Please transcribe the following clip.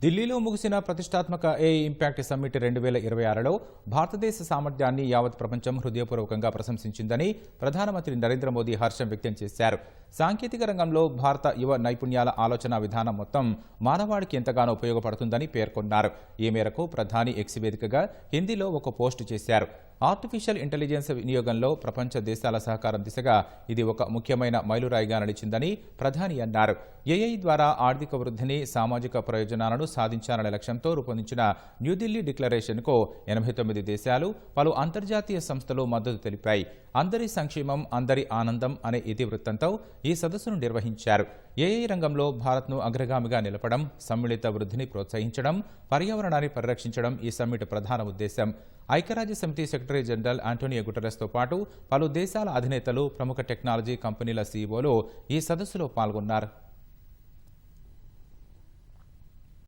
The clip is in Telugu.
ఢిల్లీలో ముగిసిన ప్రతిష్టాత్మక ఏఐ ఇంపాక్ట్ సమ్మిట్ 2026లో భారతదేశ సామర్థ్యాన్ని యావత్ ప్రపంచం హృదయపూర్వకంగా ప్రశంసించిందని ప్రధానమంత్రి నరేంద్ర మోదీ హర్షం వ్యక్తం చేశారు. సాంకేతిక రంగంలో భారత యువ నైపుణ్యాల ఆలోచన విధానం మొత్తం మానవాళికి ఎంతగానో ఉపయోగపడుతుందని పేర్కొన్నారు. ఈ మేరకు ప్రధాని ఎక్స్ వేదికగా హిందీలో ఒక పోస్టు చేశారు. ఆర్టిఫిషియల్ ఇంటెలిజెన్స్ వినియోగంలో ప్రపంచ దేశాల సహకారం దిశగా ఇది ఒక ముఖ్యమైన మైలురాయిగా నిలిచిందని ప్రధాని అన్నారు. ఏఐ ద్వారా ఆర్థిక వృద్ధిని, సామాజిక ప్రయోజనాలను సాధించాలనే లక్ష్యంతో రూపొందించిన న్యూఢిల్లీ డిక్లరేషన్కు 89 దేశాలు, పలు అంతర్జాతీయ సంస్థలు మద్దతు తెలిపాయి. అందరి సంక్షేమం, అందరి ఆనందం అనే ఇతివృత్తంతో ఈ సదస్సును నిర్వహించారు. ఏఐ రంగంలో భారత్ను అగ్రగామిగా నిలపడం, సమ్మిళిత వృద్ధిని ప్రోత్సహించడం, పర్యావరణాన్ని పరిరక్షించడం ఈ సమ్మిట్ ప్రధాన ఉద్దేశం. ఐక్యరాజ్య సమితి సెక్రటరీ జనరల్ ఆంటోనియో గుటెరస్తో పాటు పలు దేశాల అధినేతలు, ప్రముఖ టెక్నాలజీ కంపెనీల సీఈఓలు ఈ సదస్సులో పాల్గొన్నారు.